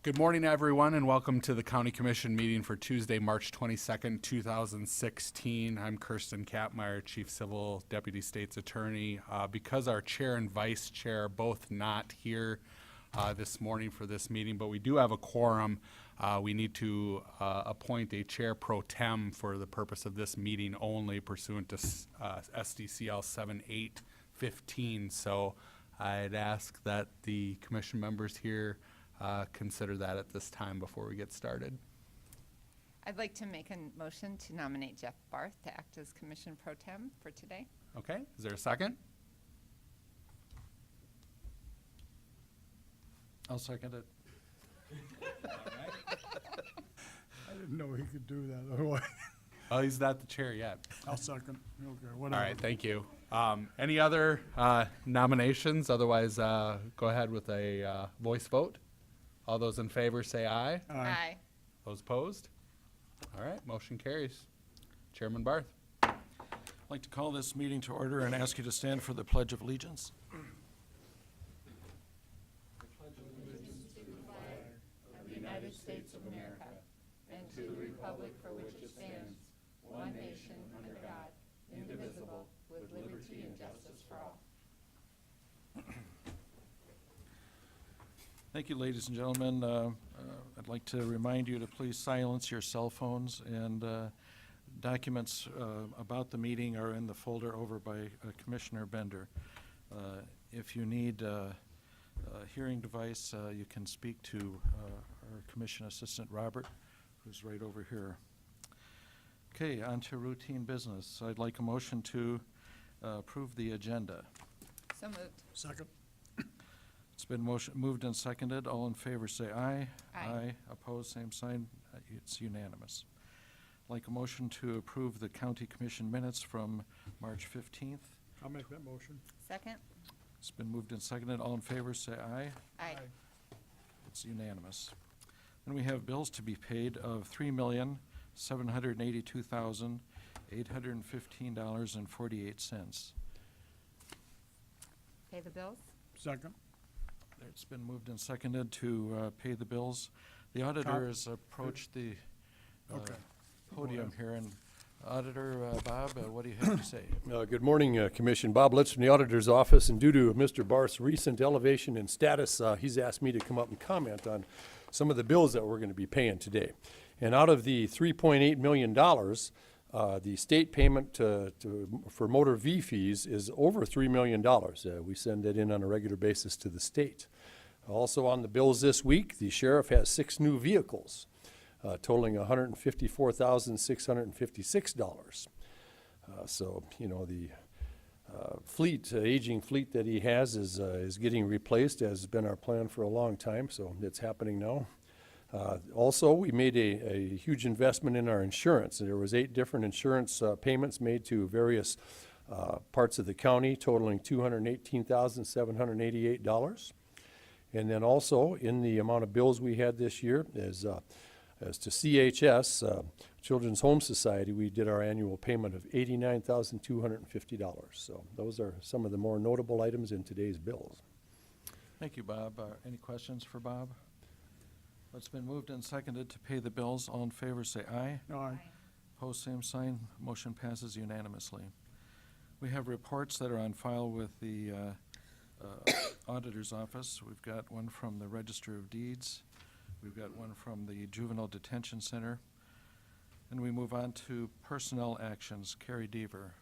Good morning, everyone, and welcome to the County Commission meeting for Tuesday, March 22nd, 2016. I'm Kirsten Kapmeyer, Chief Civil Deputy State's Attorney. Because our chair and vice chair are both not here this morning for this meeting, but we do have a quorum, we need to appoint a chair pro tem for the purpose of this meeting only pursuant to SDCL 7815. So I'd ask that the commission members here consider that at this time before we get started. I'd like to make a motion to nominate Jeff Barth to act as Commission Pro Tem for today. Okay, is there a second? I'll second it. I didn't know he could do that otherwise. Oh, he's not the chair yet. I'll second. Okay, All whatever. right, thank you. Any other nominations? Otherwise, go ahead with a voice vote. All those in favor say aye. Aye. Those opposed? All right, motion carries. Chairman Barth. I'd like to call this meeting to order and ask you to stand for the Pledge of Allegiance. Of the United States of America and to the republic for which it stands, one nation under God, indivisible, with liberty and justice for all. Thank you, ladies and gentlemen. I'd like to remind you to please silence your cell phones, and documents about the meeting are in the folder over by Commissioner Bender. If you need a hearing device, you can speak to our Commission Assistant Robert, who's right over here. Okay, on to routine business. I'd like a motion to approve the agenda. So moved. Second. It's been moved and seconded. All in favor say aye. Aye. Opposed, same sign. It's unanimous. I'd like a motion to approve the county commission minutes from March 15th. I'll make that motion. Second? It's been moved and seconded. All in favor say aye. Aye. It's unanimous. Then we have bills to be paid of $3,782,815.48. Pay the bills? Second. It's been moved and seconded to pay the bills. The auditor has approached the Okay. podium here, and Auditor Bob, what do you have to say? Good morning, Commission. Bob Litz from the Auditor's Office, and due to Mr. Barth's recent elevation in status, he's asked me to come up and comment on some of the bills that we're going to be paying today. And out of the $3.8 million, the state payment for motor V fees is over $3 million. We send that in on a regular basis to the state. Also on the bills this week, the sheriff has 6 new vehicles, totaling $154,656. So, you know, the aging fleet that he has is getting replaced, as has been our plan for a long time, so it's happening now. Also, we made a huge investment in our insurance. There was 8 different insurance payments made to various parts of the county, totaling $218,788. And then also, in the amount of bills we had this year, as to CHS, Children's Home Society, we did our annual payment of $89,250. So those are some of the more notable items in today's bills. Thank you, Bob. Any questions for Bob? It's been moved and seconded to pay the bills. All in favor say aye. Aye. Opposed, same sign. Motion passes unanimously. We have reports that are on file with the Auditor's Office. We've got one from the Register of Deeds. We've got one from the Juvenile Detention Center. And we move on to personnel actions. Carrie Deaver.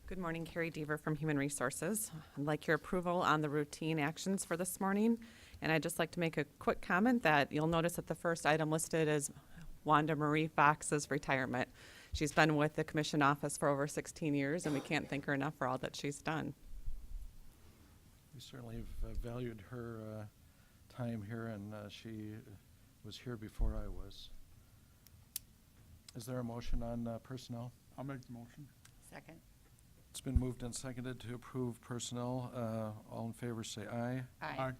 Good morning, Carrie Deaver from Human Resources. I'd like your approval on the routine actions for this morning. And I'd just like to make a quick comment that you'll notice that the first item listed is Wanda Marie Fox's retirement. She's been with the Commission Office for over 16 years, and we can't thank her enough for all that she's done. We certainly have valued her time here, and she was here before I was. Is there a motion on personnel? I'll make the motion. Second? It's been moved and seconded to approve personnel. All in favor say aye. Aye.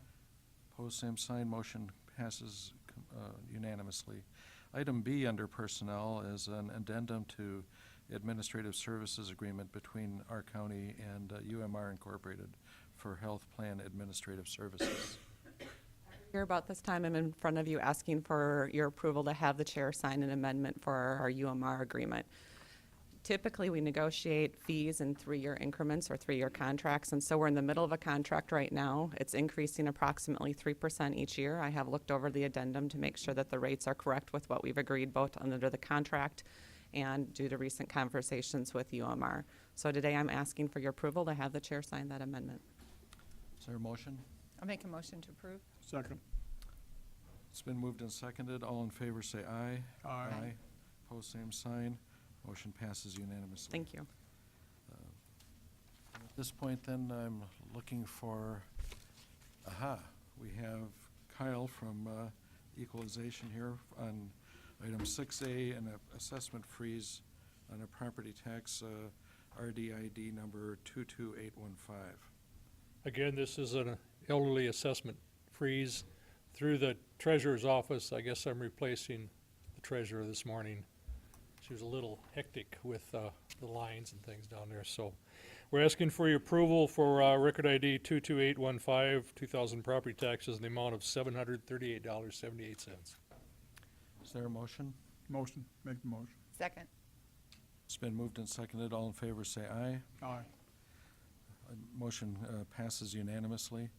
Opposed, same sign. Motion passes unanimously. Item B under personnel is an addendum to administrative services agreement between our county and UMR Incorporated for health plan administrative services. Here about this time, I'm in front of you asking for your approval to have the chair sign an amendment for our UMR agreement. Typically, we negotiate fees in 3-year increments or 3-year contracts, and so we're in the middle of a contract right now. It's increasing approximately 3% each year. I have looked over the addendum to make sure that the rates are correct with what we've agreed both under the contract and due to recent conversations with UMR. So today, I'm asking for your approval to have the chair sign that amendment. Is there a motion? I'll make a motion to approve. Second. It's been moved and seconded. All in favor say aye. Aye. Opposed, same sign. Motion passes unanimously. Thank you. At this point, then, I'm looking for, we have Kyle from Equalization here on item 6A, an assessment freeze on a property tax, RDID number 22815. Again, this is an elderly assessment freeze through the treasurer's office. I guess I'm replacing the treasurer this morning. She was a little hectic with the lines and things down there, so we're asking for your approval for record ID 22815, 2000 property taxes in the amount of $738.78. Is there a motion? Motion. Make the motion. Second. It's been moved and seconded. All in favor say aye. Aye. Motion passes unanimously.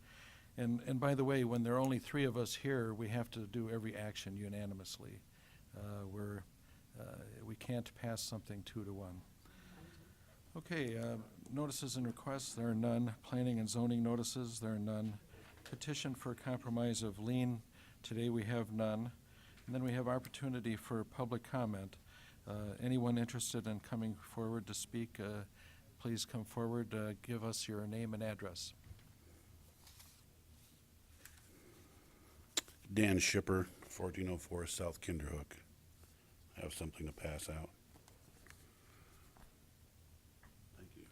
And by the way, when there are only 3 of us here, we have to do every action unanimously. We can't pass something 2-1. Okay, notices and requests, there are none. Planning and zoning notices, there are none. Petition for compromise of lien, today we have none. And then we have opportunity for public comment. Anyone interested in coming forward to speak, please come forward, give us your name and address. Dan Shipper, 1404 South Kinderhook. I have something to pass out. Thank you.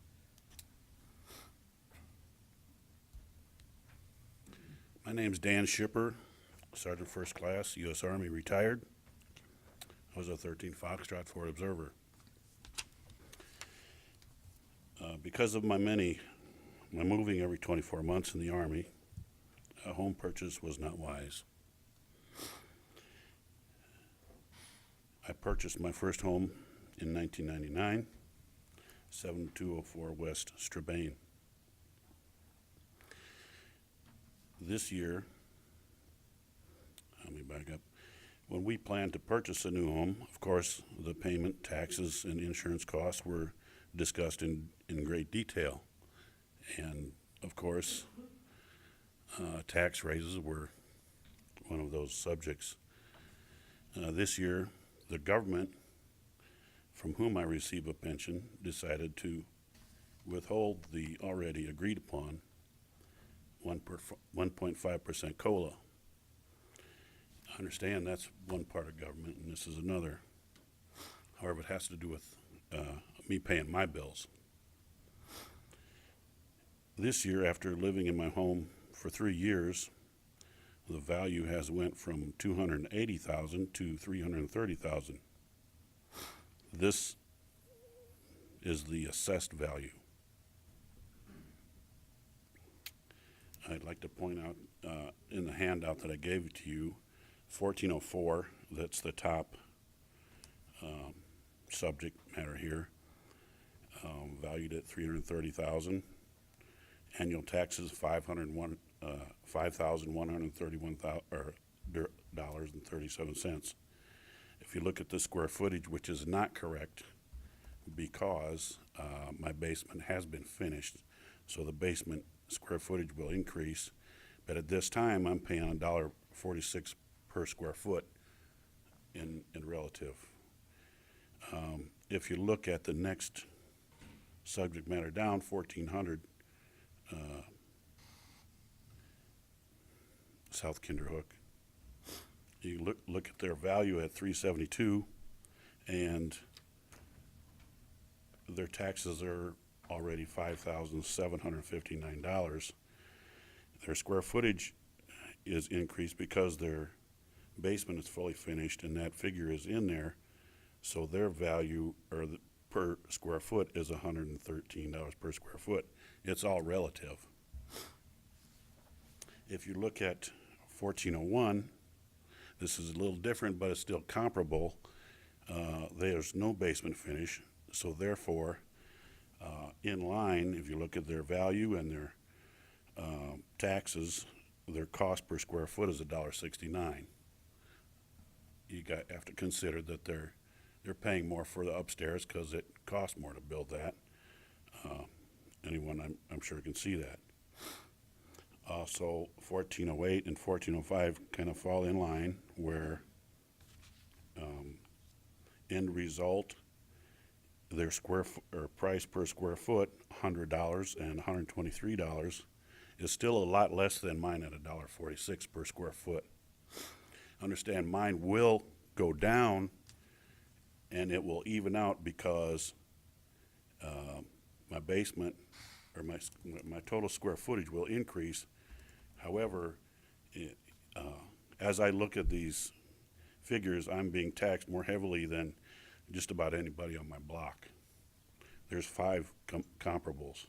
My name's Dan Shipper, Sergeant First Class, U.S. Army, retired. I was a 13 Foxtrot Ford Observer. Because of my moving every 24 months in the Army, a home purchase was not wise. I purchased my first home in 1999, 7204 West Strabane. This year, let me back up. When we planned to purchase a new home, of course, the payment, taxes, and insurance costs were discussed in great detail. And of course, tax raises were one of those subjects. This year, the government, from whom I receive a pension, decided to withhold the already agreed upon 1.5% COLA. I understand that's one part of government and this is another. However, it has to do with me paying my bills. This year, after living in my home for 3 years, the value has went from $280,000 to $330,000. This is the assessed value. I'd like to point out in the handout that I gave to you, 1404, that's the top subject matter here, valued at $330,000. Annual taxes $5,131.37. If you look at the square footage, which is not correct, because my basement has been finished, so the basement square footage will increase. But at this time, I'm paying $1.46 per square foot in relative. If you look at the next subject matter down, 1400 South Kinderhook, you look at their value at $372, and their taxes are already $5,759. Their square footage is increased because their basement is fully finished, and that figure is in there. So their value, or per square foot is $113 per square foot. It's all relative. If you look at 1401, this is a little different, but it's still comparable. There's no basement finish, so therefore, in line, if you look at their value and their taxes, their cost per square foot is $1.69. You have to consider that they're paying more for the upstairs because it costs more to build that. Anyone I'm sure can see that. So 1408 and 1405 kind of fall in line where end result, their price per square foot, $100 and $123, is still a lot less than mine at $1.46 per square foot. Understand, mine will go down and it will even out because my basement or my total square footage will increase. However, as I look at these figures, I'm being taxed more heavily than just about anybody on my block. There's 5 comparables.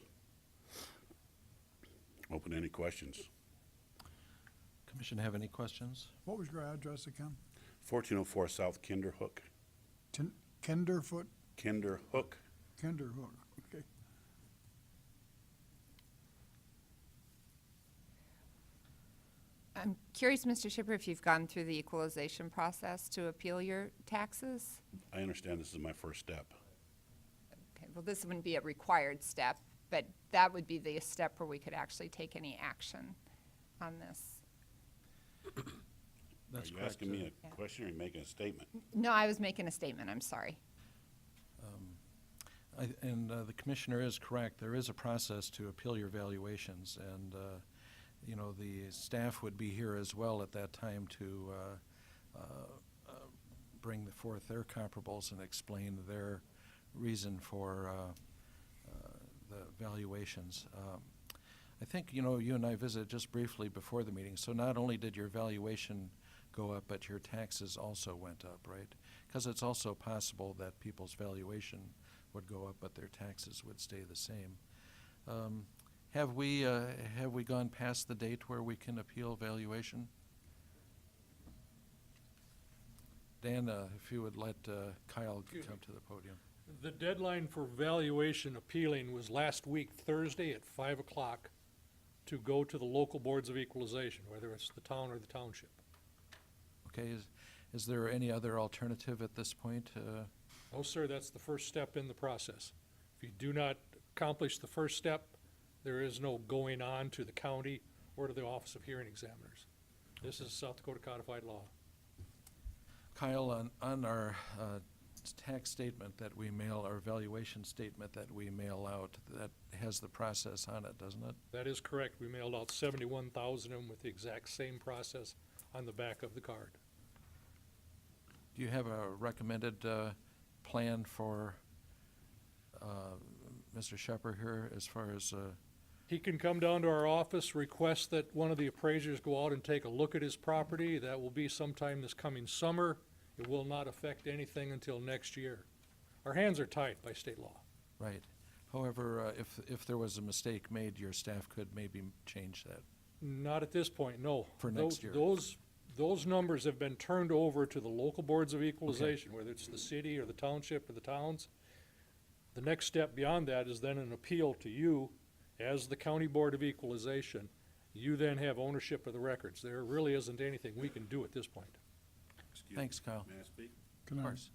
Open any questions. Commission have any questions? What was your address again? 1404 South Kinderhook. Kinderfoot, Kinderhook. Kinderhook, okay. I'm curious, Mr. Shipper, if you've gone through the equalization process to appeal your taxes? I understand this is my first step. Okay, well, this wouldn't be a required step, but that would be the step where we could actually take any action on this. That's Are you correct. asking me a Yeah. question or are you making a statement? No, I was making a statement, I'm sorry. And the commissioner is correct. There is a process to appeal your valuations, and you know, the staff would be here as well at that time to bring forth their comparables and explain their reason for the valuations. I think, you know, you and I visited just briefly before the meeting, so not only did your valuation go up, but your taxes also went up, right? Because it's also possible that people's valuation would go up, but their taxes would stay the same. Have we gone past the date where we can appeal valuation? Dan, if you would let Kyle come to the podium. The deadline for valuation appealing was last week, Thursday at 5 o'clock, to go to the local boards of equalization, whether it's the town or the township. Okay, is there any other alternative at this point? No, sir, that's the first step in the process. If you do not accomplish the first step, there is no going on to the county or to the Office of Hearing Examiners. This is South Dakota codified law. Kyle, on our tax statement that we mail, our valuation statement that we mail out, that has the process on it, doesn't it? That is correct. We mailed out 71,000 of them with the exact same process on the back of the card. Do you have a recommended plan for Mr. Shepherd here as far as, He can come down to our office, request that one of the appraisers go out and take a look at his property. That will be sometime this coming summer. It will not affect anything until next year. Our hands are tied by state law. right? However, if there was a mistake made, your staff could maybe change that. Not at this point, no. For next year. Those numbers have been turned over to the local boards of equalization, whether it's the city or the township or the towns. The next step beyond that is then an appeal to you as the county board of equalization. You then have ownership of the records. There really isn't anything we can do at this point. Excuse me, Thanks, Kyle. May I speak? Can Of I, course.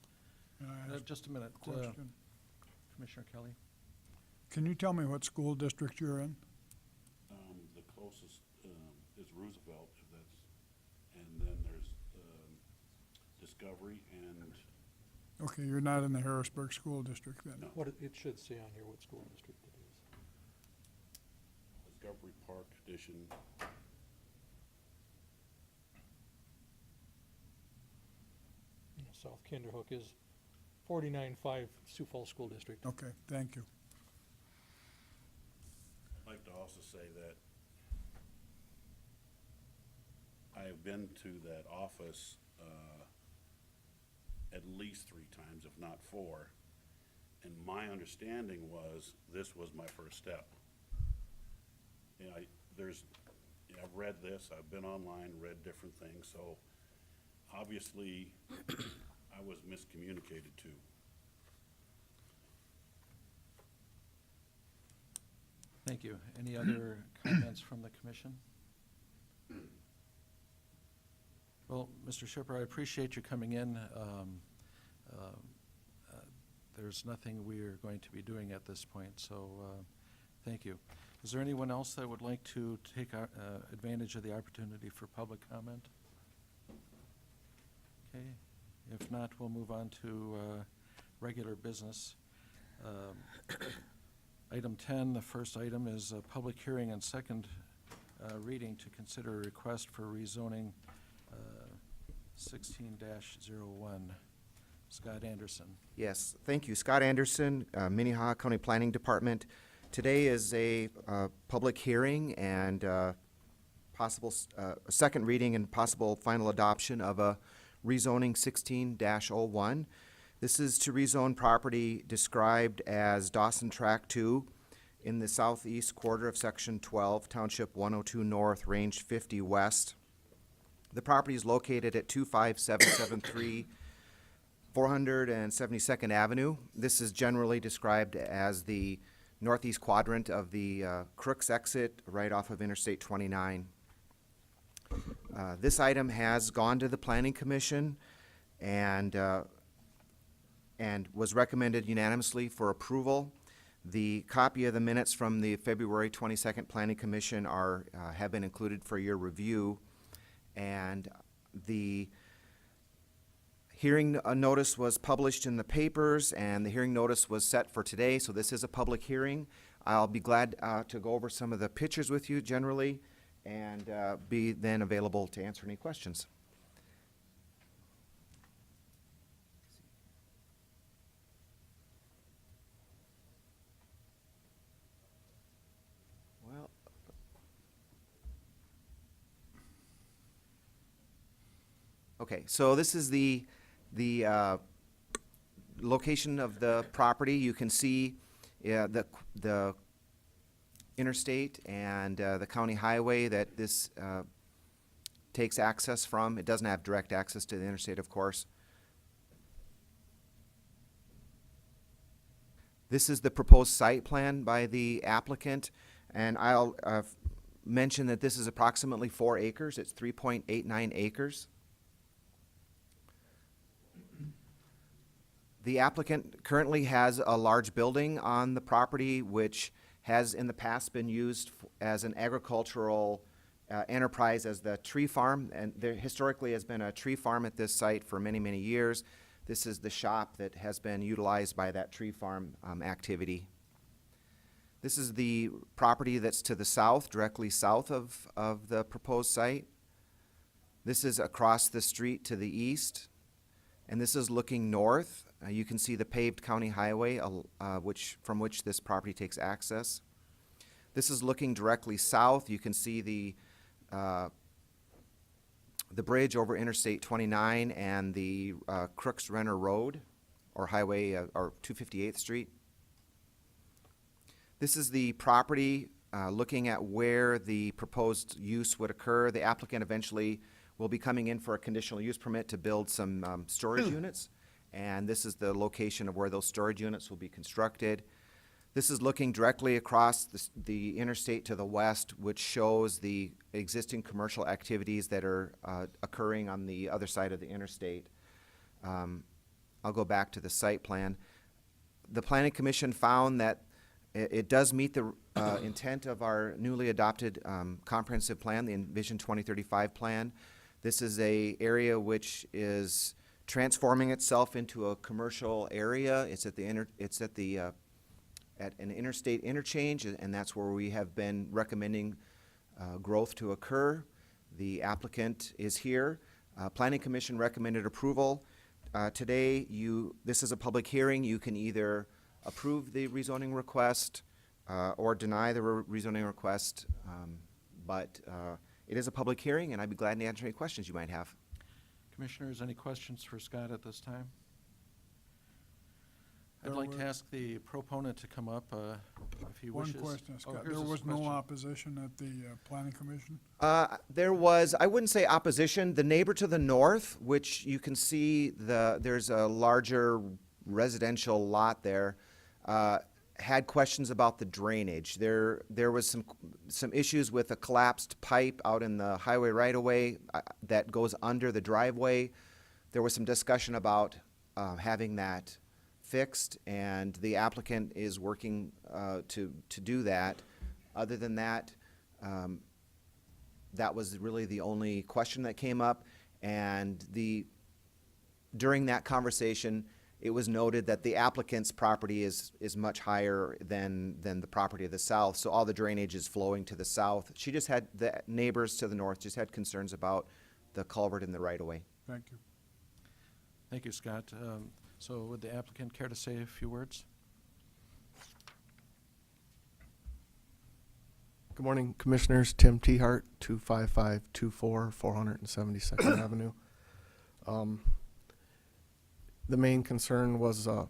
can I ask Just a minute, a question? Commissioner Kelly. Can you tell me what school district you're in? The closest is Roosevelt, if that's, and then there's Discovery and, Okay, you're not in the Harrisburg School District then? No. It should say on here what school district it is. Discovery Park Edition. South Kinderhook is 49-5 Sioux Falls School District. Okay, thank you. I'd like to also say that I have been to that office at least 3 times, if not 4, And my understanding was this was my first step. You know, I've read this, I've been online, read different things, so obviously I was miscommunicated to. Thank you. Any other comments from the commission? Well, Mr. Shipper, I appreciate you coming in. There's nothing we are going to be doing at this point, so thank you. Is there anyone else that would like to take advantage of the opportunity for public comment? Okay, if not, we'll move on to regular business. Item 10, the first item is a public hearing and second reading to consider a request for rezoning 16-01. Scott Anderson. Yes, thank you. Scott Anderson, Minnehaha County Planning Department. Today is a public hearing and possible second reading and possible final adoption of a rezoning 16-01. This is to rezone property described as Dawson Track 2 in the southeast quarter of Section 12, Township 102 North, Range 50 West. The property is located at 25773 472nd Avenue. This is generally described as the northeast quadrant of the Crooks exit right off of Interstate 29. This item has gone to the Planning Commission and was recommended unanimously for approval. The copy of the minutes from the February 22nd Planning Commission have been included for your review, and the hearing notice was published in the papers, and the hearing notice was set for today, so this is a public hearing. I'll be glad to go over some of the pictures with you generally and be then available to answer any questions. Well, okay, so this is the location of the property. You can see the interstate and the county highway that this takes access from. It doesn't have direct access to the interstate, of course. This is the proposed site plan by the applicant, and I'll mention that this is approximately 4 acres. It's 3.89 acres. The applicant currently has a large building on the property which has in the past been used as an agricultural enterprise as the tree farm, and there historically has been a tree farm at this site for many, many years. This is the shop that has been utilized by that tree farm activity. This is the property that's to the south, directly south of the proposed site. This is across the street to the east, and this is looking north. You can see the paved county highway from which this property takes access. This is looking directly south. You can see the bridge over Interstate 29 and the Crooks Renner Road or Highway or 258th Street. This is the property looking at where the proposed use would occur. The applicant eventually will be coming in for a conditional use permit to build some storage units. And this is the location of where those storage units will be constructed. This is looking directly across the interstate to the west, which shows the existing commercial activities that are occurring on the other side of the interstate. I'll go back to the site plan. The Planning Commission found that it does meet the intent of our newly adopted comprehensive plan, the Envision 2035 plan. This is an area which is transforming itself into a commercial area. It's at an interstate interchange, and that's where we have been recommending growth to occur. The applicant is here. Planning Commission recommended approval. Today, this is a public hearing. You can either approve the rezoning request or deny the rezoning request, but it is a public hearing, and I'd be glad to answer any questions you might have. Commissioners, any questions for Scott at this time? I'd like to ask the proponent to come up if he One wishes. question, Oh, Scott. here's There his was no question. opposition at the planning commission? There was, I wouldn't say opposition, the neighbor to the north, which you can see there's a larger residential lot there, had questions about the drainage. There was some issues with a collapsed pipe out in the highway right-of-way that goes under the driveway. There was some discussion about having that fixed, and the applicant is working to do that. Other than that, that was really the only question that came up, and during that conversation, it was noted that the applicant's property is much higher than the property of the south, so all the drainage is flowing to the south. She just had, the neighbors to the north just had concerns about the culvert in the right-of-way. Thank you. Thank you, Scott. So would the applicant care to say a few words? Good morning, Commissioners. Tim Tehart, 25524 472nd Avenue. The main concern was the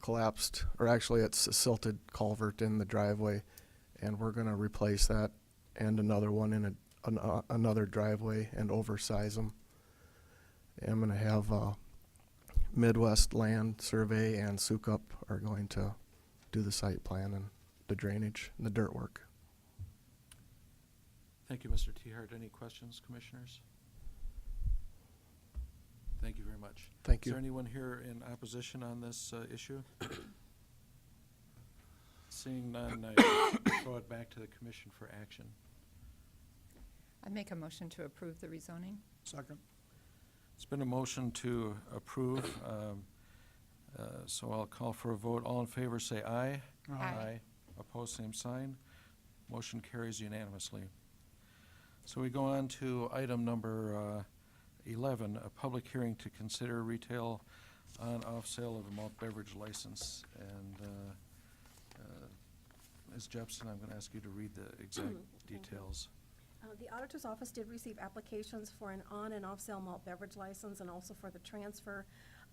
collapsed, or actually it's a silted culvert in the driveway, and we're going to replace that and another one in another driveway and oversize them. I'm going to have Midwest Land Survey and Sukup are going to do the site plan and the drainage and the dirt work. Thank you, Mr. Tehart. Any questions, commissioners? Thank you very much. Thank Is you. there anyone here in opposition on this issue? Seeing none, I throw it back to the commission for action. I make a motion to approve the rezoning. Second. It's been a motion to approve, so I'll call for a vote. All in favor, say aye. Aye. Opposed, same sign. Motion carries unanimously. So we go on to item number 11, a public hearing to consider retail on-off sale of a malt beverage license. And Ms. Jepson, I'm going to ask you to read the exact details. The auditor's office did receive applications for an on and off sale malt beverage license and also for the transfer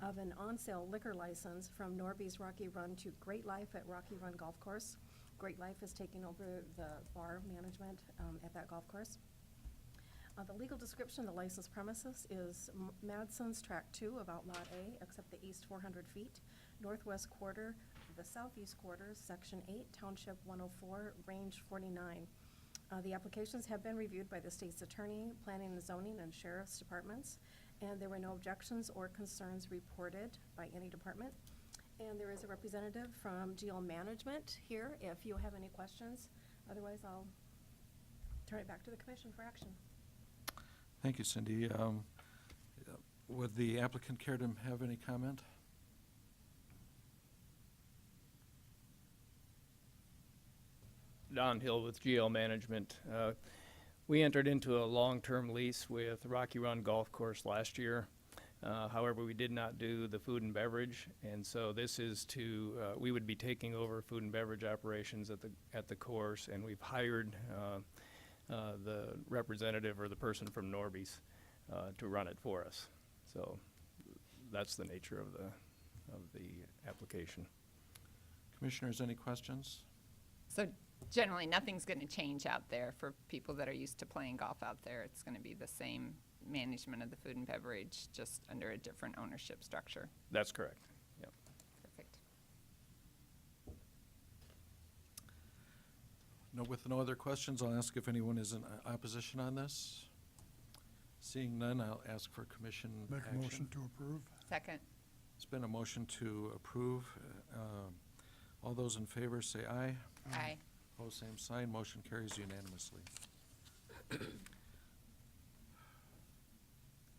of an on sale liquor license from Norby's Rocky Run to Great Life at Rocky Run Golf Course. Great Life is taking over the bar management at that golf course. The legal description of the licensed premises is Madson's Track 2 about Lot A, except the east 400 feet, northwest quarter, the southeast quarter, Section 8, Township 104, Range 49. The applications have been reviewed by the state's attorney, planning and zoning, and sheriff's departments, and there were no objections or concerns reported by any department. And there is a representative from GL Management here if you have any questions. Otherwise, I'll turn it back to the commission for action. Thank you, Cindy. Would the applicant care to have any comment? Don Hill with GL Management. We entered into a long-term lease with Rocky Run Golf Course last year. However, we did not do the food and beverage, and so this is to, we would be taking over food and beverage operations at the course, and we've hired the representative or the person from Norby's to run it for us. So that's the nature of the application. Commissioners, any questions? So generally, nothing's going to change out there for people that are used to playing golf out there. It's going to be the same management of the food and beverage, just under a different ownership structure. That's correct. Yep. Perfect. With no other questions, I'll ask if anyone is in opposition on this. Seeing none, I'll ask for commission Make action. a motion to approve? Second. It's been a motion to approve. All those in favor say aye. Aye. Opposed, same sign. Motion carries unanimously.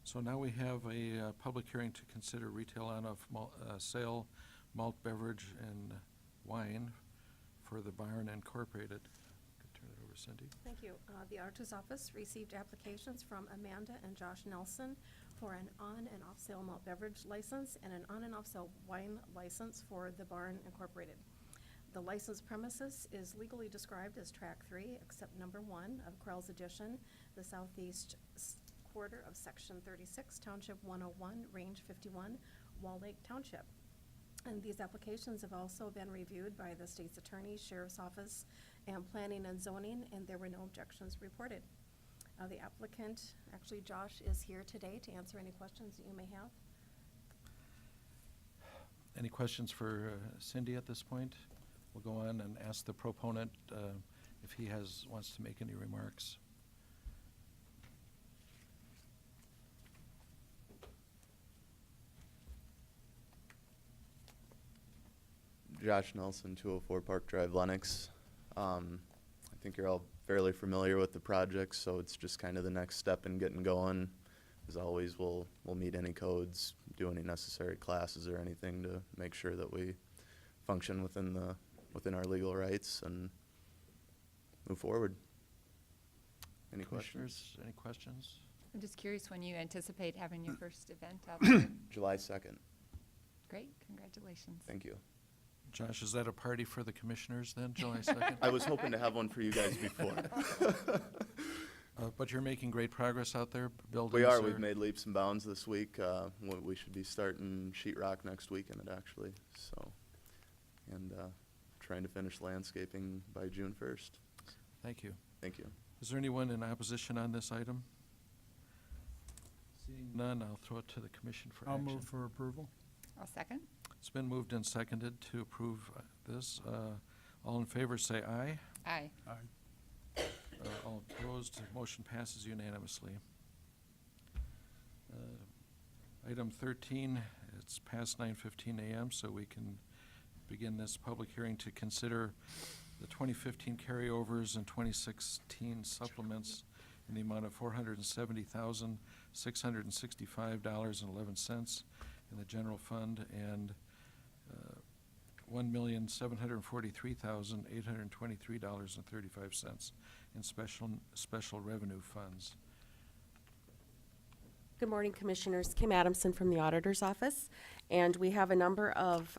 So now we have a public hearing to consider retail on-off sale, malt beverage, and wine for the Barn Incorporated. Could turn it over, Cindy. Thank you. The auditor's office received applications from Amanda and Josh Nelson for an on and off sale malt beverage license and an on and off sale wine license for the Barn Incorporated. The licensed premises is legally described as Track 3, except number 1 of Krell's Edition, the southeast quarter of Section 36, Township 101, Range 51, Wall Lake Township. And these applications have also been reviewed by the state's attorney, sheriff's office, and planning and zoning, and there were no objections reported. The applicant, actually Josh, is here today to answer any questions that you may have. Any questions for Cindy at this point? We'll go on and ask the proponent if he wants to make any remarks. Josh Nelson, 204 Park Drive, Lenox. I think you're all fairly familiar with the project, so it's just kind of the next step in getting going. As always, we'll meet any codes, do any necessary classes or anything to make sure that we function within our legal rights and move forward. Any questions? Commissioners, any questions? I'm just curious when you anticipate having your first event out there. July 2nd. Great, congratulations. Thank you. Josh, is that a party for the commissioners then, July 2nd? I was hoping to have one for you guys before. But you're making great progress out there, buildings? We are. We've made leaps and bounds this week. We should be starting sheetrock next weekend, actually. So, and trying to finish landscaping by June 1st. Thank you. Thank you. Is there anyone in opposition on this item? Seeing none, I'll throw it to the commission for I'll action. move for approval. I'll second. It's been moved and seconded to approve this. All in favor, say aye. Aye. Aye. All opposed, motion passes unanimously. Item 13, it's past 9:15 a.m., so we can begin this public hearing to consider the 2015 carryovers and 2016 supplements in the amount of $470,665.11 in the general fund and $1,743,823.35 in special revenue funds. Good morning, Commissioners. Kim Adamson from the Auditor's Office. And we have a number of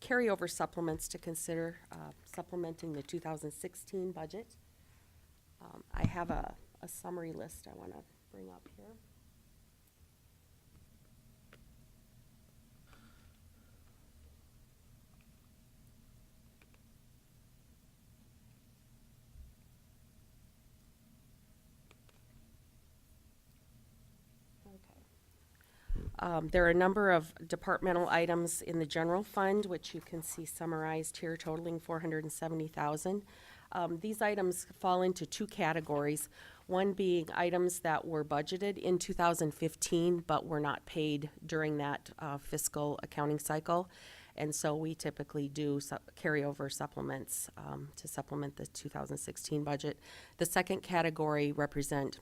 carryover supplements to consider supplementing the 2016 budget. I have a summary list I want to bring up here. There are a number of departmental items in the general fund, which you can see summarized here, totaling $470,000. These items fall into two categories, one being items that were budgeted in 2015 but were not paid during that fiscal accounting cycle. And so we typically do carryover supplements to supplement the 2016 budget. The second category represent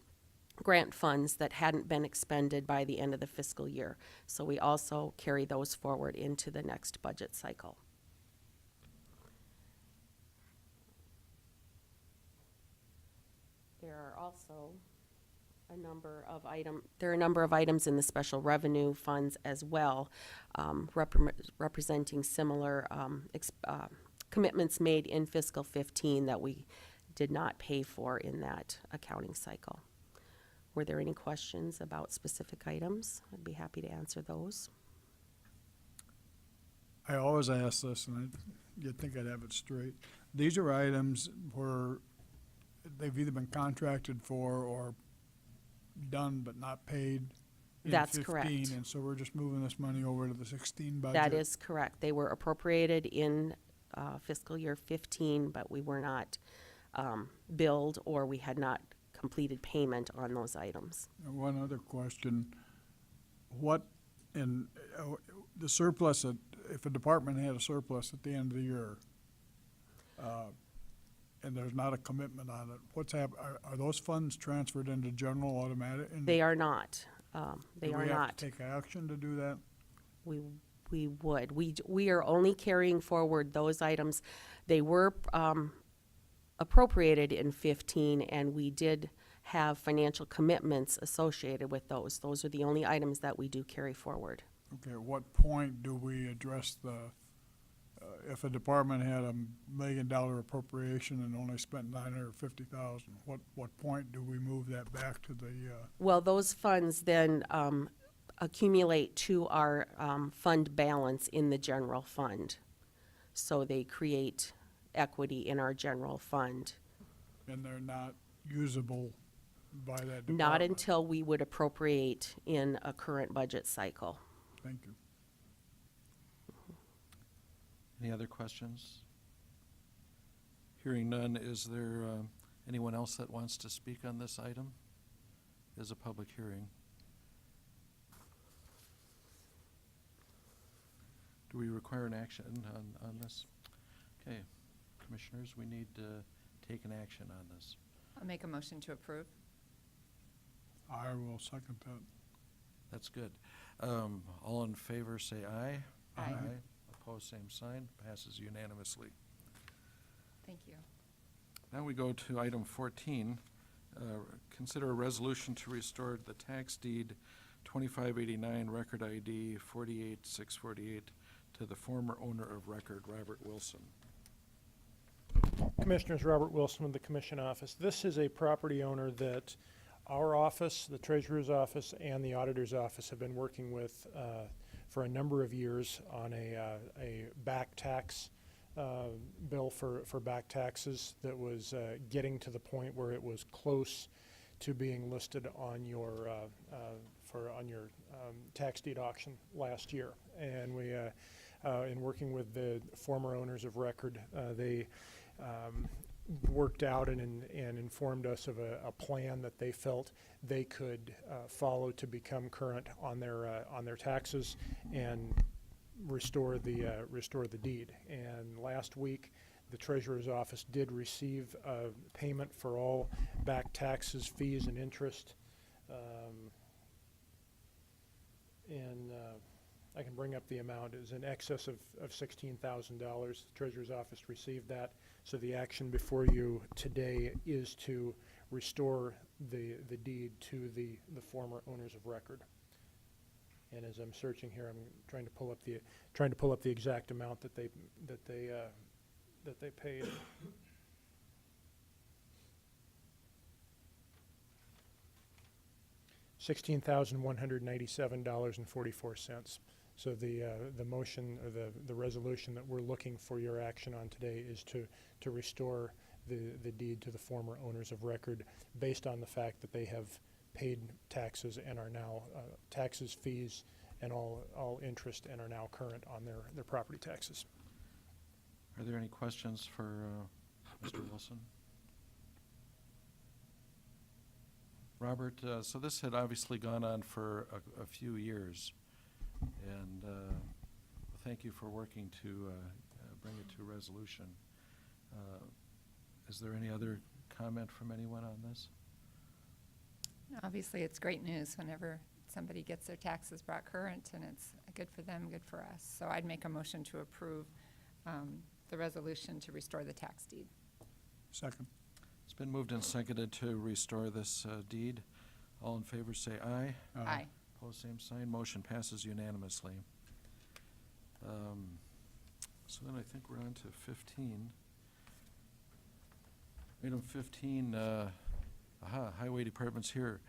grant funds that hadn't been expended by the end of the fiscal year. So we also carry those forward into the next budget cycle. There are also a number of items in the special revenue funds as well, representing similar commitments made in fiscal 15 that we did not pay for in that accounting cycle. Were there any questions about specific items? I'd be happy to answer those. I always ask this, and you'd think I'd have it straight. These are items where they've either been contracted for or done but not paid in That's 15, correct. and so we're just moving this money over to the 16 budget. That is correct. They were appropriated in fiscal year 15, but we were not billed or we had not completed payment on those items. And one other question, what in the surplus, if a department had a surplus at the end of the year, and there's not a commitment on it, what's are those funds transferred into general automatic? They are not. They are Do we have not. to take action to do that? We would. We are only carrying forward those items. They were appropriated in 15, and we did have financial commitments associated with those. Those are the only items that we do carry forward. Okay, at what point do we address if a department had $1 million appropriation and only spent $950,000, what point do we move that back to the, Well, those funds then, accumulate to our fund balance in the general fund. So they create equity in our general fund. And they're not usable by that department? Not until we would appropriate in a current budget cycle. Thank you. Any other questions? Hearing none, is there anyone else that wants to speak on this item? It is a public hearing. Do we require an action on this? Okay, commissioners, we need to take an action on this. I'll make a motion to approve. I will second that. That's good. All in favor, say aye. Aye. Opposed, same sign. Passes unanimously. Thank you. Now we go to item 14. Consider a resolution to restore the tax deed 2589 record ID 48648 to the former owner of record, Robert Wilson. Commissioners, Robert Wilson with the Commission Office. This is a property owner that our office, the Treasurer's Office, and the Auditor's Office have been working with for a number of years on a back tax bill for back taxes that was getting to the point where it was close to being listed on your tax deed auction last year. And we, in working with the former owners of record, they worked out and informed us of a plan that they felt they could follow to become current on their taxes and restore the deed. And last week, the Treasurer's Office did receive payment for all back taxes, fees, and interest. I can bring up the amount. It was in excess of $16,000. The Treasurer's Office received that. So the action before you today is to restore the deed to the former owners of record. And as I'm searching here, I'm trying to pull up the exact amount that they paid. $16,197.44. So the motion, or the resolution that we're looking for your action on today is to restore the deed to the former owners of record based on the fact that they have paid taxes and are now taxes, fees, and all interest, and are now current on their property taxes. Are there any questions for Mr. Wilson? Robert, so this had obviously gone on for a few years, and thank you for working to bring it to resolution. Is there any other comment from anyone on this? Obviously, it's great news whenever somebody gets their taxes brought current, and it's good for them, good for us. So I'd make a motion to approve the resolution to restore the tax deed. Second. It's been moved and seconded to restore this deed. All in favor say aye. Aye. Opposed, same sign. Motion passes unanimously. So then I think we're on to 15. Item 15, Highway Department's here.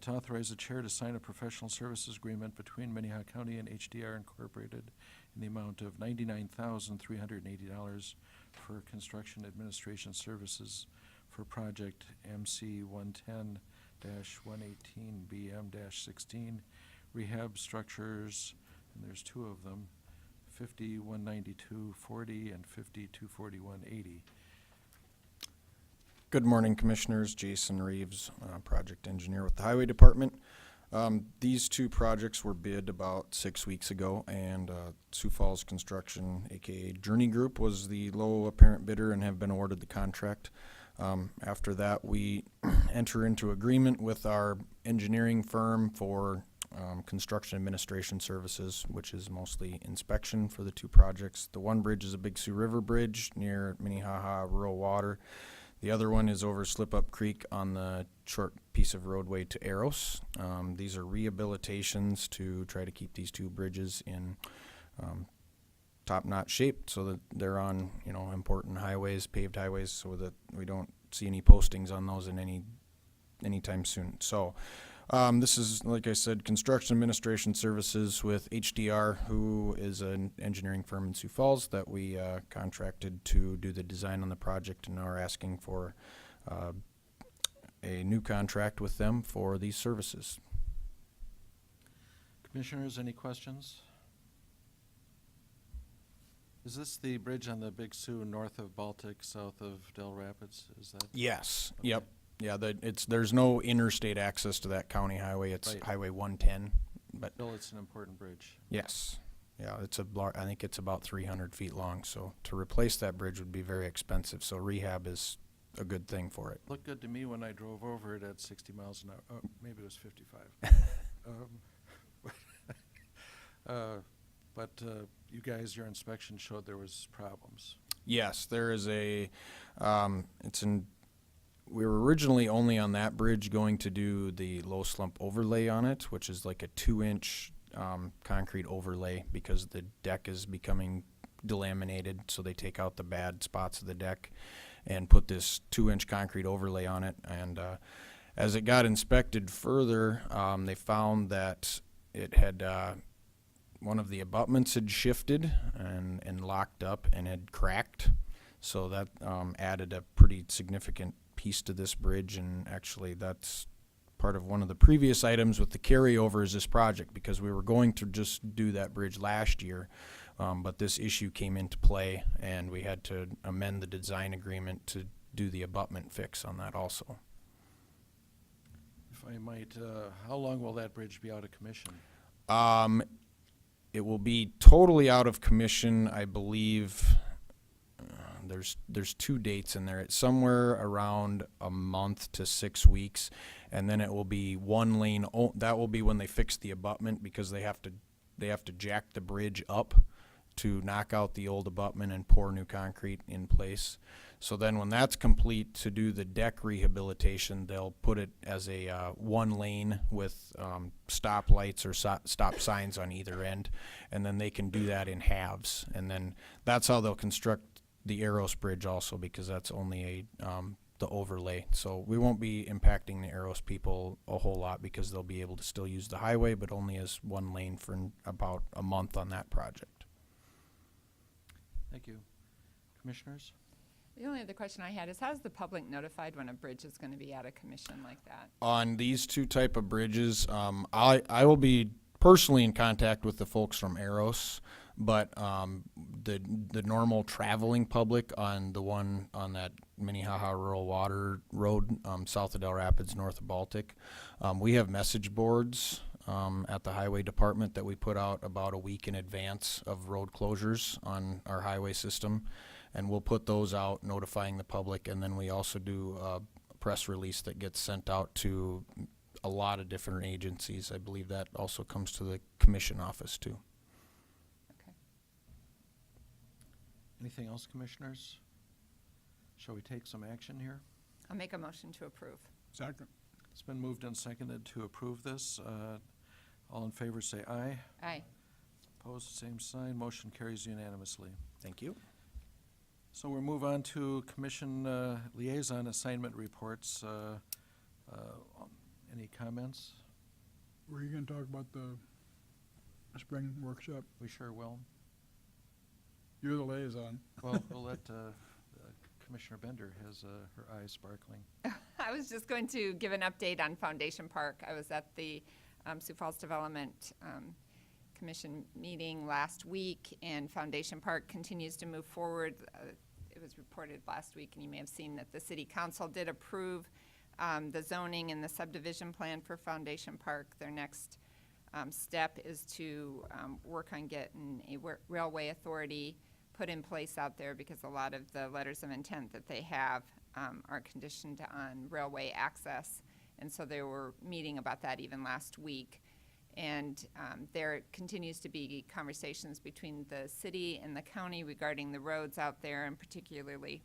To authorize the chair to sign a professional services agreement between Minnehaha County and HDR Incorporated in the amount of $99,380 for construction administration services for project MC 110-118BM-16 rehab structures, and there's two of them, 519240 and 524180. Good morning, Commissioners. Jason Reeves, project engineer with the Highway Department. These two projects were bid about 6 weeks ago, and Sioux Falls Construction, aka Journey Group, was the low apparent bidder and have been awarded the contract. After that, we enter into agreement with our engineering firm for construction administration services, which is mostly inspection for the two projects. The one bridge is a Big Sioux River Bridge near Minnehaha Rural Water. The other one is over Slip Up Creek on the short piece of roadway to Eros. These are rehabilitations to try to keep these two bridges in top-notch shape so that they're on, important highways, paved highways, so that we don't see any postings on those in anytime soon. So This is, like I said, Construction Administration Services with HDR, who is an engineering firm in Sioux Falls that we contracted to do the design on the project, and are asking for a new contract with them for these services. Commissioners, any questions? Is this the bridge on the Big Sioux north of Baltic, south of Del Rapids? Is that? Yes. Okay. Yep. Yeah. There's no interstate access to that county highway. It's Right. Highway 110. But Still, it's an important bridge. yes. Yeah. I think it's about 300 feet long. So to replace that bridge would be very expensive. So rehab is a good thing for it. Looked good to me when I drove over it at 60 miles an hour. Oh, maybe it was 55. But you guys, your inspection showed there was problems. Yes, there is we were originally only on that bridge going to do the low slump overlay on it, which is like a 2-inch concrete overlay, because the deck is becoming delaminated, so they take out the bad spots of the deck and put this 2-inch concrete overlay on it. And as it got inspected further, they found that it had one of the abutments had shifted and locked up and had cracked. So that added a pretty significant piece to this bridge, and actually that's part of one of the previous items with the carryover is this project, because we were going to just do that bridge last year, but this issue came into play and we had to amend the design agreement to do the abutment fix on that also. If I might, how long will that bridge be out of commission? It will be totally out of commission, I believe. There's 2 dates in there. It's somewhere around a month to 6 weeks, and then it will be 1 lane. That will be when they fix the abutment, because they have to jack the bridge up to knock out the old abutment and pour new concrete in place. So then when that's complete, to do the deck rehabilitation, they'll put it as a 1 lane with stop lights or stop signs on either end, and then they can do that in halves. And then that's how they'll construct the Eros Bridge also, because that's only the overlay. So we won't be impacting the Eros people a whole lot, because they'll be able to still use the highway, but only as 1 lane for about a month on that project. Thank you. Commissioners? The only other question I had is, how's the public notified when a bridge is going to be out of commission like that? On these 2 type of bridges, I will be personally in contact with the folks from Eros, but the normal traveling public on the one on that Minnehaha Rural Water Road, south of Del Rapids, north of Baltic, we have message boards at the highway department that we put out about a week in advance of road closures on our highway system, and we'll put those out notifying the public. And then we also do a press release that gets sent out to a lot of different agencies. I believe that also comes to the commission office too. Anything else, commissioners? Shall we take some action here? I'll make a motion to approve. Second. It's been moved and seconded to approve this. All in favor say aye. Aye. Opposed, same sign. Motion carries unanimously. Thank you. So we'll move on to commission liaison assignment reports. Any comments? Were you gonna talk about the spring workshop? We sure will. You're the liaison. Well, we'll let Commissioner Bender has her eyes sparkling. I was just going to give an update on Foundation Park. I was at the Sioux Falls Development Commission meeting last week, and Foundation Park continues to move forward. It was reported last week, and you may have seen that the City Council did approve the zoning and the subdivision plan for Foundation Park. Their next step is to work on getting a railway authority put in place out there, because a lot of the letters of intent that they have are conditioned on railway access. And so they were meeting about that even last week. And there continues to be conversations between the city and the county regarding the roads out there, and particularly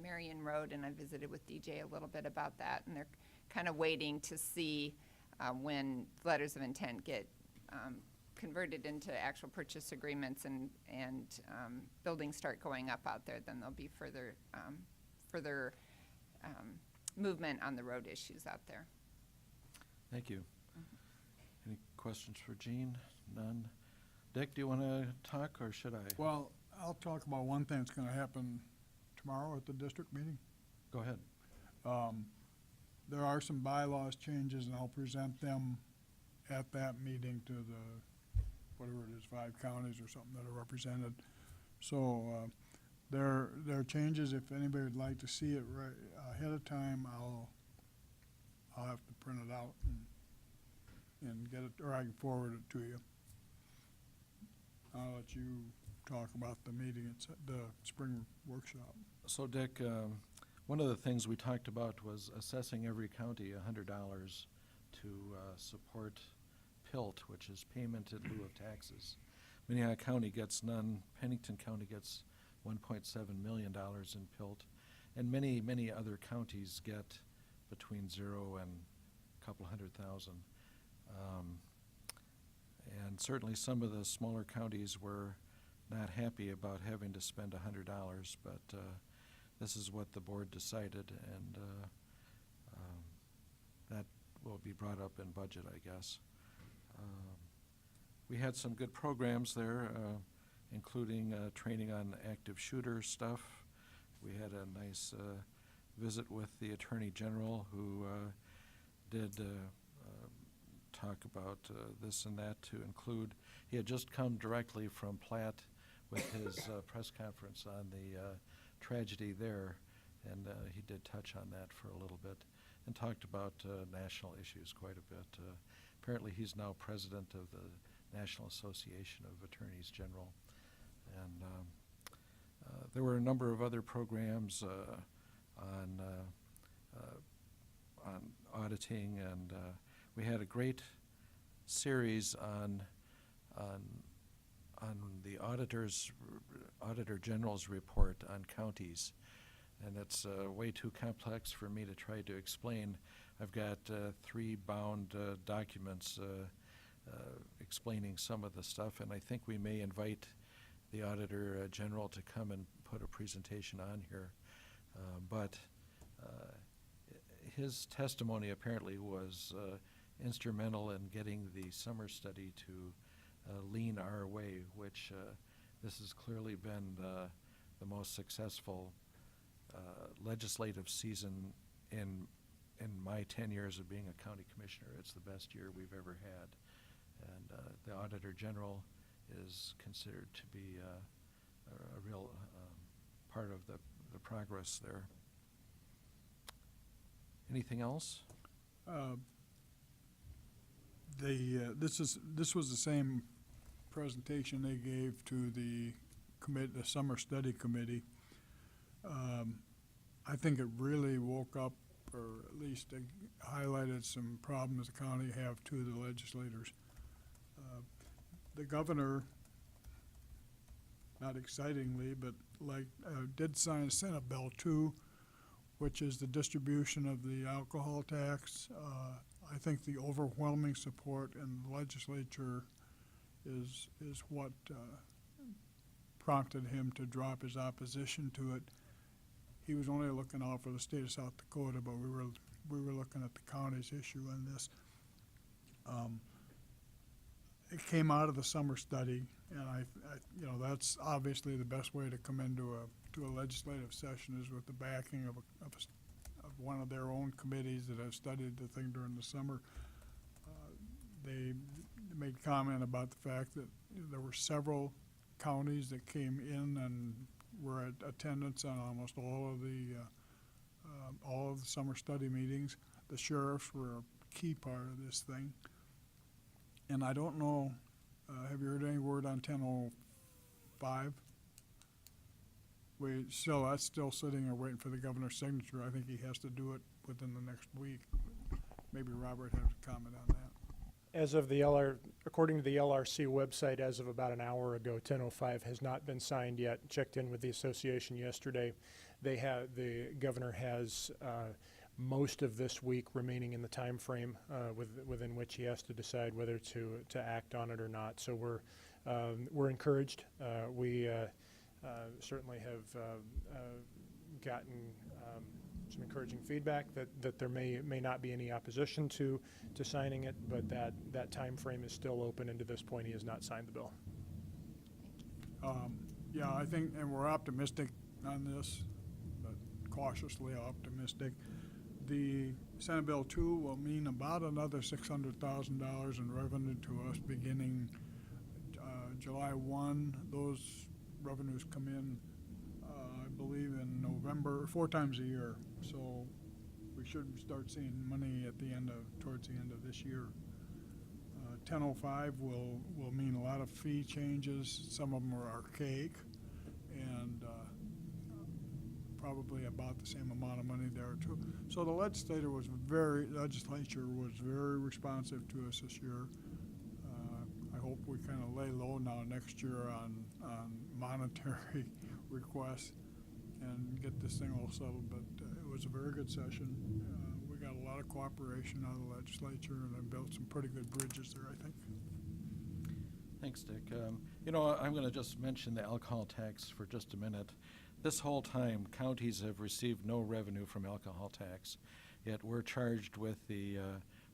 Marion Road. And I visited with DJ a little bit about that, and they're kind of waiting to see when letters of intent get converted into actual purchase agreements and buildings start going up out there, then there'll be further movement on the road issues out there. Thank you. Any questions for Jean? None? Dick, do you want to talk, or should I? Well, I'll talk about one thing that's gonna happen tomorrow at the district meeting. Go ahead. There are some bylaws changes, and I'll present them at that meeting to the, whatever it is, 5 counties or something that are represented. So, there are changes. If anybody would like to see it right ahead of time, I'll have to print it out and get it, or I can forward it to you. I'll let you talk about the meeting, it's at the spring workshop. So Dick, one of the things we talked about was assessing every county $100 to support PILT, which is payment in lieu of taxes. Minnehaha County gets none, Pennington County gets $1.7 million in PILT, and many, many other counties get between 0 and a couple $100,000. And certainly some of the smaller counties were not happy about having to spend $100, but this is what the board decided, and that will be brought up in budget, I guess. We had some good programs there, including training on active shooter stuff. We had a nice visit with the Attorney General, who did talk about this and that, to include, he had just come directly from Platt with his press conference on the tragedy there, and he did touch on that for a little bit and talked about national issues quite a bit. Apparently he's now president of the National Association of Attorneys General. And there were a number of other programs on auditing, and we had a great series on the Auditor General's report on counties, and it's way too complex for me to try to explain. I've got 3 bound documents explaining some of the stuff, and I think we may invite the Auditor General to come and put a presentation on here. But his testimony apparently was instrumental in getting the summer study to lean our way, which this has clearly been the most successful legislative season in my 10 years of being a county commissioner. It's the best year we've ever had. And the Auditor General is considered to be a real part of the progress there. Anything else? This was the same presentation they gave to the summer study committee. I think it really woke up, or at least highlighted some problems the county have to the legislators. The governor, not excitingly, but did sign Senate Bill 2, which is the distribution of the alcohol tax. I think the overwhelming support in the legislature is what prompted him to drop his opposition to it. He was only looking out for the state of South Dakota, but we were looking at the county's issue in this. It came out of the summer study, and that's obviously the best way to come into a legislative session is with the backing of one of their own committees that have studied the thing during the summer. They made comment about the fact that there were several counties that came in and were at attendance on almost all of the summer study meetings. The sheriffs were a key part of this thing. And I don't know, have you heard any word on 1005? That's still sitting there waiting for the governor's signature. I think he has to do it within the next week. Maybe Robert has a comment on that. As of according to the LRC website, as of about an hour ago, 1005 has not been signed yet. Checked in with the association yesterday. The governor has most of this week remaining in the time frame within which he has to decide whether to act on it or not. So we're encouraged. We certainly have gotten some encouraging feedback, that there may not be any opposition to signing it, but that timeframe is still open, and to this point, he has not signed the bill. Yeah, I think, and we're optimistic on this, but cautiously optimistic. The Senate Bill 2 will mean about another $600,000 in revenue to us beginning July 1. Those revenues come in, I believe, in November, 4 times a year. So we should start seeing money towards the end of this year. 1005 will mean a lot of fee changes. Some of them are archaic, and probably about the same amount of money there too. So the legislature was very responsive to us this year. I hope we kind of lay low now next year on monetary requests and get this thing all settled. But it was a very good session. We got a lot of cooperation out of the legislature, and I built some pretty good bridges there, I think. Thanks, Dick. You know, I'm going to just mention the alcohol tax for just a minute. This whole time, counties have received no revenue from alcohol tax, yet we're charged with the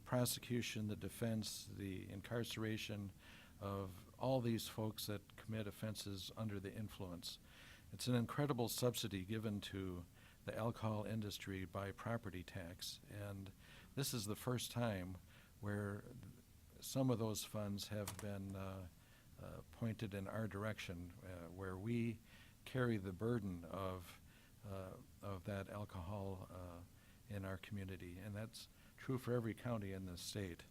prosecution, the defense, the incarceration of all these folks that commit offenses under the influence. It's an incredible subsidy given to the alcohol industry by property tax, and this is the first time where some of those funds have been pointed in our direction, where we carry the burden of that alcohol in our community, and that's true for every county in the state.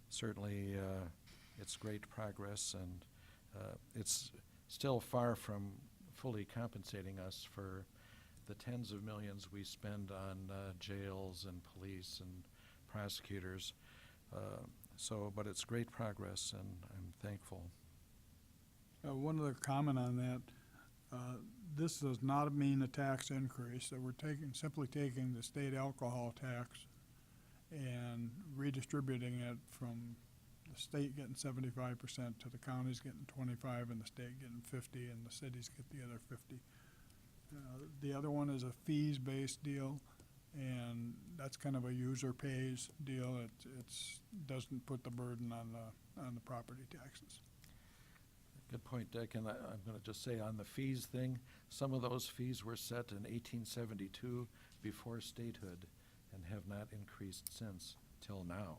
Certainly, it's great progress, and it's still far from fully compensating us for the tens of millions we spend on jails and police and prosecutors. But it's great progress, and I'm thankful. One other comment on that. This does not mean a tax increase. That we're simply taking the state alcohol tax and redistributing it from the state getting 75% to the counties getting 25%, and the state getting 50%, and the cities get the other 50%. The other one is a fees-based deal, and that's kind of a user pays deal. It doesn't put the burden on the property taxes. Good point, Dick, and I'm going to just say on the fees thing, some of those fees were set in 1872 before statehood and have not increased since till now.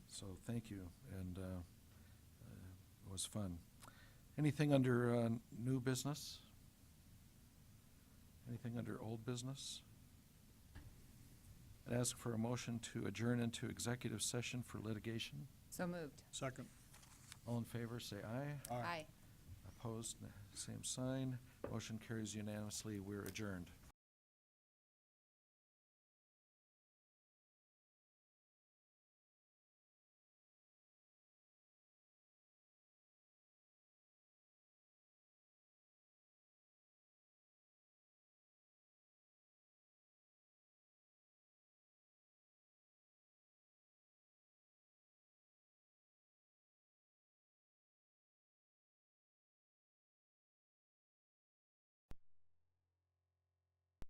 So thank you, and it was fun. Anything under new business? Anything under old business? I'd ask for a motion to adjourn into executive session for litigation. So moved. Second. All in favor, say aye. Aye. Opposed, same sign. Motion carries unanimously. We're adjourned.